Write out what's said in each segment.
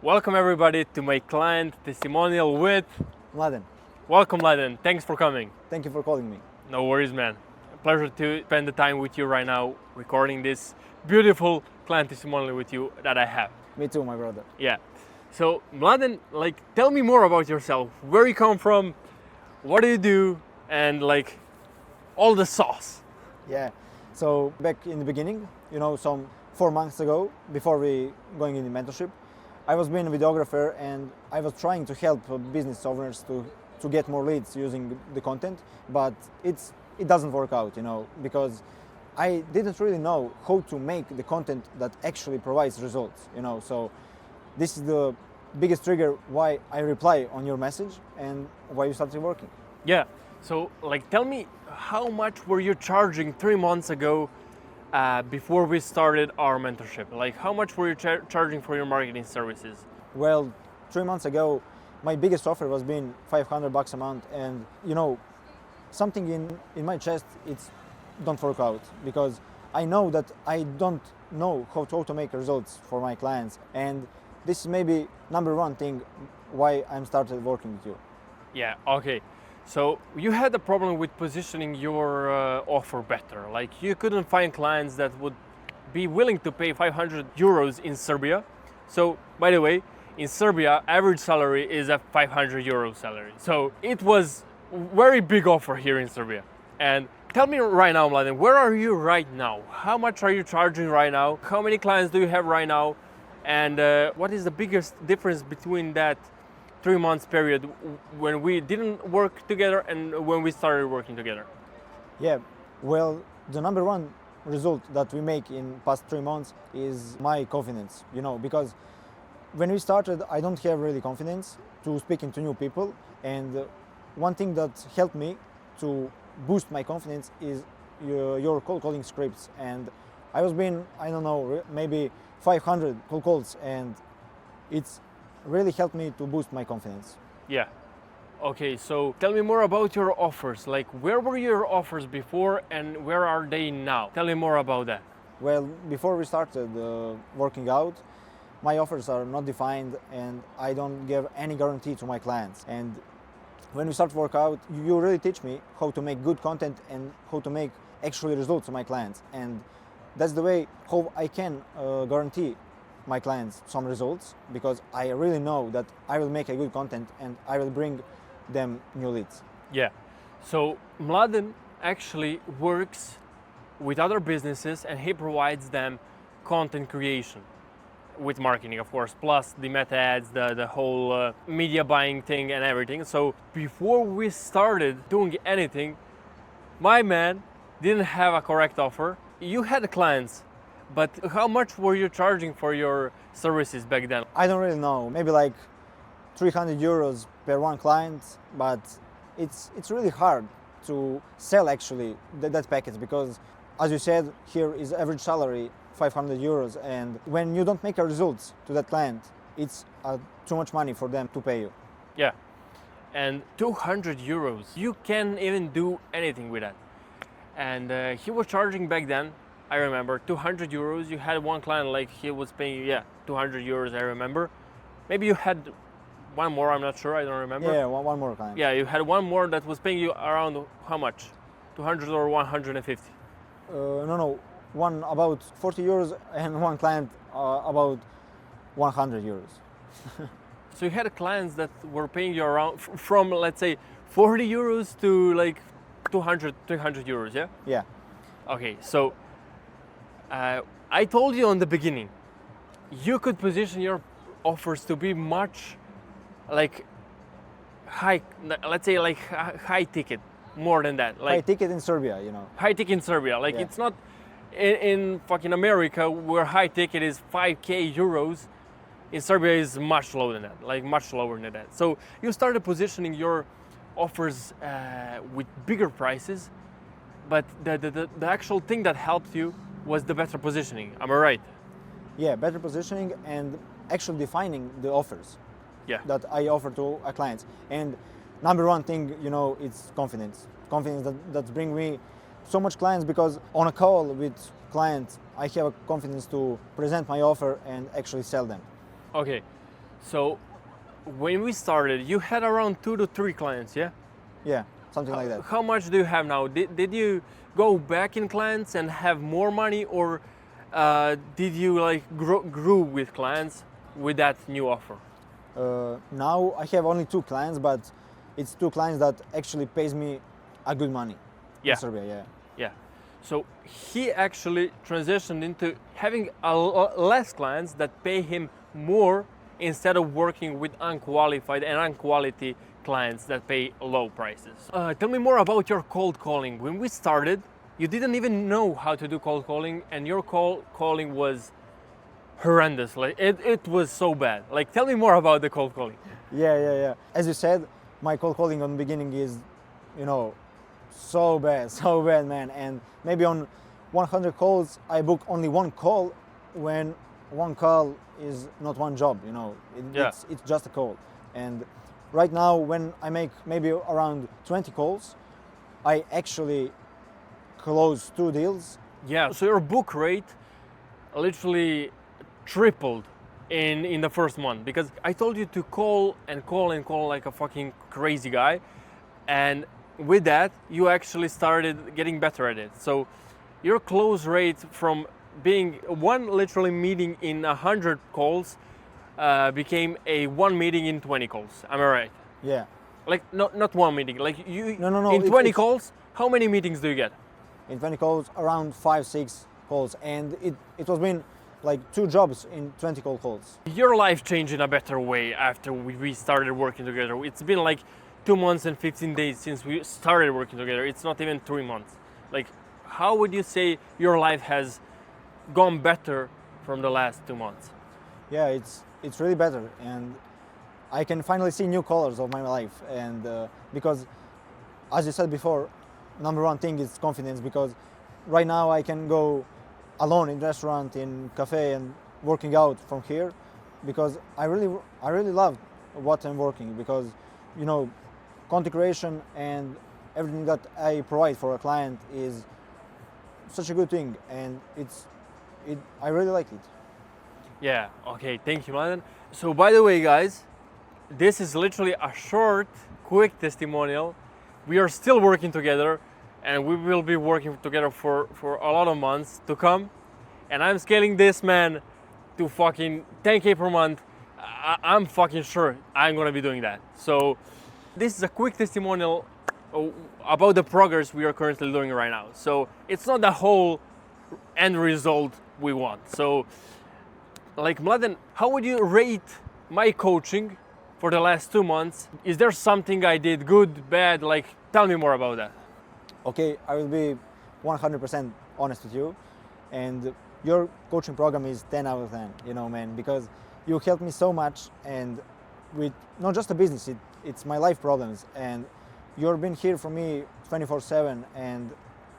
Welcome everybody to my client testimonial with Mladen, Welcome Mladen. Thanks for coming. thank you for calling me. No worries, man. A pleasure to spend the time with you right now, recording this beautiful client testimonial with you that I have. Me too, my brother. Yeah. So Mladen, tell me more about yourself. Where you come from, what do you do, and all the sauce. Yeah. So back in the beginning, some 4 months ago, before we going in the mentorship, I was being a videographer and I was trying to help business owners to get more leads using the content, but it doesn't work out, because I didn't really know how to make the content that actually provides results, So this is the biggest trigger why I reply on your message and why you started working. Yeah. So tell me, how much were you charging 3 months ago before we started our mentorship? How much were you charging for your marketing services? Well, 3 months ago, my biggest offer was being $500 a month, and something in my chest, it's don't work out because I know that I don't know how to make results for my clients, and this is maybe number one thing why I'm started working with you. Yeah. Okay. So you had a problem with positioning your offer better. You couldn't find clients that would be willing to pay 500 euros in Serbia. So by the way, in Serbia, average salary is a 500 euro salary. So it was very big offer here in Serbia. And tell me right now, Mladen, where are you right now? How much are you charging right now? How many clients do you have right now? And what is the biggest difference between that 3 months period when we didn't work together and when we started working together? Yeah, well, the number one result that we make in past 3 months is my confidence, because when we started, I don't have really confidence to speaking to new people. And one thing that helped me to boost my confidence is your cold calling scripts. And I was being, I don't know, maybe 500 cold calls, and it's really helped me to boost my confidence. Yeah. Okay, so tell me more about your offers. Where were your offers before and where are they now? Tell me more about that. Well, before we started working out, my offers are not defined and I don't give any guarantee to my clients. And when we start work out, you really teach me how to make good content and how to make actually results to my clients. And that's the way how I can guarantee my clients some results, because I really know that I will make a good content and I will bring them new leads. Yeah. So Mladen actually works with other businesses and he provides them content creation with marketing, of course, plus the meta ads, the whole media buying thing and everything. So before we started doing anything, my man didn't have a correct offer. You had clients, but how much were you charging for your services back then? I don't really know, maybe like 300 euros per one client, but it's really hard to sell actually that package, because as you said, here is average salary 500 euros, and when you don't make a results to that client, it's too much money for them to pay you. Yeah, and 200 euros, you can't even do anything with that. And he was charging back then, I remember, 200 euros. You had one client he was paying you, 200 euros, I remember. Maybe you had one more, I'm not sure, I don't remember. Yeah, one more client. Yeah, you had one more that was paying you around how much? 200 or 150? No, one about 40 euros and one client about 100 euros. So you had clients that were paying you around from, let's say, 40 euros to 200, 300 euros, yeah? Yeah. Okay, so I told you on the beginning, you could position your offers to be much high, let's say high ticket, more than that. High ticket in Serbia, High ticket in Serbia, Yeah. It's not in fucking America where high ticket is 5k euros. In Serbia is much lower than that, much lower than that. So you started positioning your offers with bigger prices, but the actual thing that helped you was the better positioning. Am I right? Yeah, better positioning and actually defining the offers that I offer to our clients. And number one thing, it's confidence. Confidence that brings me so much clients, because on a call with clients, I have a confidence to present my offer and actually sell them. Okay, So when we started, you had around 2 to 3 clients, yeah? Yeah, something like that. How much do you have now? Did you go back in clients and have more money, or did you like grew with clients with that new offer? Now I have only 2 clients, but it's 2 clients that actually pays me a good money Yeah. in Serbia. Yeah. Yeah. So he actually transitioned into having less clients that pay him more instead of working with unqualified and unquality clients that pay low prices. Tell me more about your cold calling. When we started, you didn't even know how to do cold calling, and your cold calling was horrendous. Like it was so bad. Like tell me more about the cold calling. Yeah. As you said, my cold calling on the beginning is, so bad, so bad, man. And maybe on 100 calls, I book only one call when one call is not one job. Yeah. It's just a call. And right now, when I make maybe around 20 calls, I actually close 2 deals. Yeah. So your book rate literally tripled in the first month, because I told you to call and call and call like a fucking crazy guy, and with that you actually started getting better at it. So your close rate from being one literally meeting in 100 calls became a one meeting in 20 calls. Am I right? Yeah. Like not one meeting. Like you. No. In 20 calls, how many meetings do you get? In 20 calls, around 5-6 calls, and it was been like 2 jobs in 20 calls. Your life changed in a better way after we started working together. It's been like 2 months and 15 days since we started working together. It's not even 3 months. Like, how would you say your life has gone better from the last 2 months? Yeah, it's really better, and I can finally see new colors of my life. And because, as you said before, number one thing is confidence. Because right now I can go alone in restaurant, in cafe, and working out from here, because I really love what I'm working. Because content creation and everything that I provide for a client is such a good thing, and I really like it. Yeah, okay, thank you, Mladen. So, by the way, guys, this is literally a short, quick testimonial. We are still working together, and we will be working together for a lot of months to come. And I'm scaling this man to fucking 10K per month. I'm fucking sure I'm gonna be doing that. So, this is a quick testimonial about the progress we are currently doing right now. So, it's not the whole end result we want. So, like Mladen, how would you rate my coaching for the last 2 months? Is there something I did good, bad? Like, tell me more about that. Okay, I will be 100% honest with you, and your coaching program is 10 out of 10, man, because you helped me so much, and with not just a business, it's my life problems, and you've been here for me 24/7, and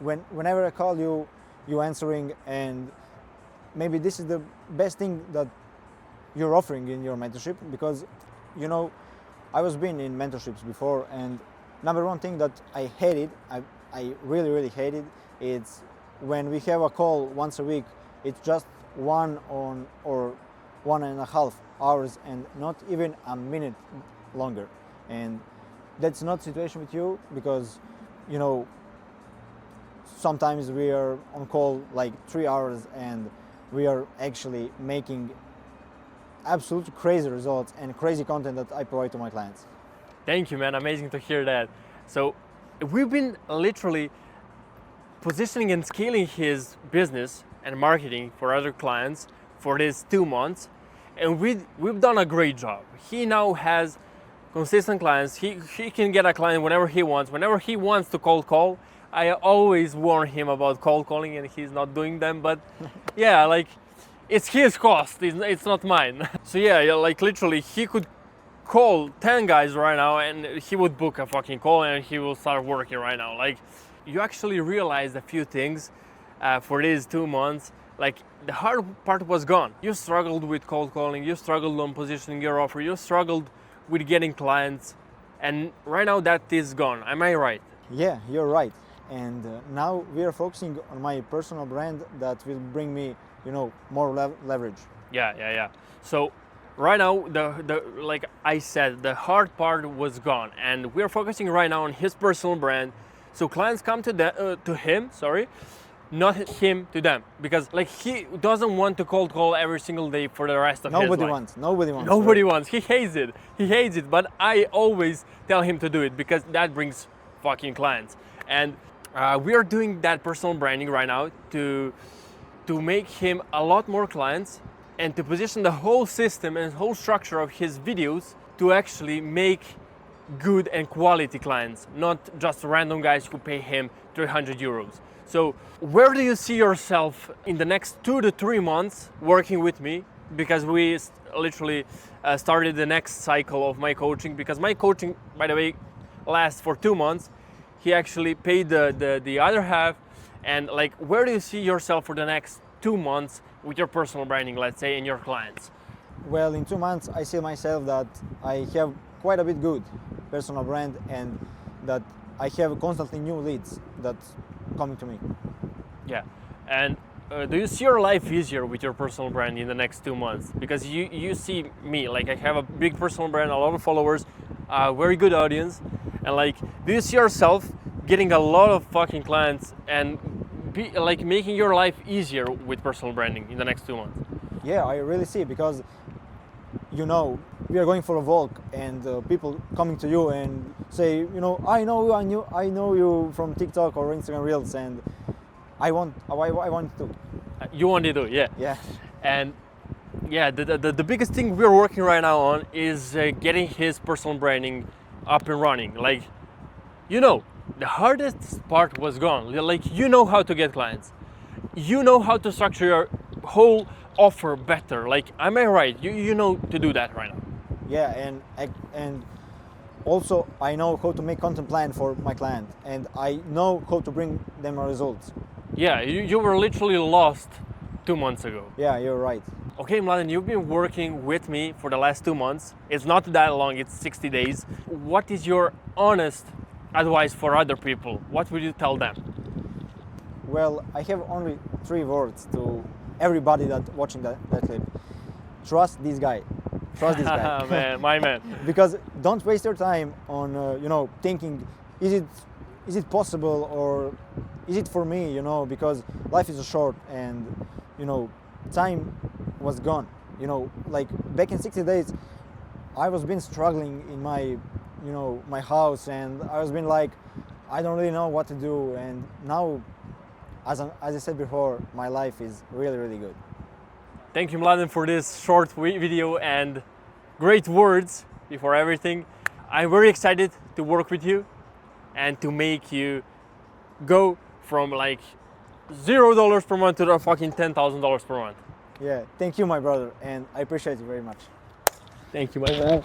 whenever I call you, you answering, and maybe this is the best thing that you're offering in your mentorship. Because I was been in mentorships before, and number one thing that I hated, I really hated, it's when we have a call once a week, it's just 1.5 hours and not even a minute longer. And that's not the situation with you, because sometimes we are on call like 3 hours, and we are actually making absolute crazy results and crazy content that I provide to my clients. Thank you, man. Amazing to hear that. So we've been literally positioning and scaling his business and marketing for other clients for these 2 months, and we've done a great job. He now has consistent clients. He can get a client whenever he wants to cold call. I always warn him about cold calling, and he's not doing them, but yeah, like, it's his cost, it's not mine. So yeah, like literally he could call 10 guys right now, and he would book a fucking call, and he will start working right now. Like, you actually realized a few things for these 2 months. Like, the hard part was gone. You struggled with cold calling, you struggled on positioning your offer, you struggled with getting clients, and right now that is gone. Am I right? Yeah, you're right. And now we are focusing on my personal brand that will bring me, more leverage. Yeah. So right now, the like I said, the hard part was gone, and we're focusing right now on his personal brand. So clients come to him, sorry, not him to them, because like he doesn't want to cold call every single day for the rest of his life. Nobody wants. Nobody wants. He hates it. He hates it. But I always tell him to do it because that brings fucking clients. And we are doing that personal branding right now to make him a lot more clients and to position the whole system and whole structure of his videos to actually make good and quality clients, not just random guys who pay him 300 euros. So where do you see yourself in the next 2 to 3 months working with me? Because we literally started the next cycle of my coaching, because my coaching, by the way, lasts for 2 months. He actually paid the other half. And like, where do you see yourself for the next 2 months with your personal branding, let's say, and your clients? Well, in 2 months, I see myself that I have quite a bit good personal brand and that I have constantly new leads that coming to me. Yeah. And do you see your life easier with your personal brand in the next 2 months? Because you see me, like I have a big personal brand, a lot of followers, a very good audience. And like, do you see yourself getting a lot of fucking clients and like making your life easier with personal branding in the next 2 months? Yeah, I really see, because you know, we are going for a walk and people coming to you and say, you know, I know you from TikTok or Instagram Reels, and I want to. You want to do, yeah. Yeah. And yeah, the biggest thing we're working right now on is getting his personal branding up and running. Like, you know, the hardest part was gone. Like, you know how to get clients. You know how to structure your whole offer better. Like, am I right? You know to do that right now. Yeah, and also I know how to make content plan for my client, and I know how to bring them results. Yeah, you were literally lost 2 months ago. Yeah, you're right. Okay, Mladen, you've been working with me for the last 2 months. It's not that long, it's 60 days. What is your honest advice for other people? What would you tell them? Well, I have only 3 words to everybody that watching that clip. Trust this guy. Trust this guy. Man, my man. Because don't waste your time on you know, thinking, is it possible, or is it for me? You know, because life is short, and you know, time was gone. You know, like back in 60 days, I was been struggling in my, you know, my house, and I was been like, I don't really know what to do. And now, as I said before, my life is really, really good. Thank you, Mladen, for this short video and great words before everything. I'm very excited to work with you and to make you go from like $0 per month to the fucking $10,000 per month. Yeah, thank you, my brother, and I appreciate you very much. Thank you, my man.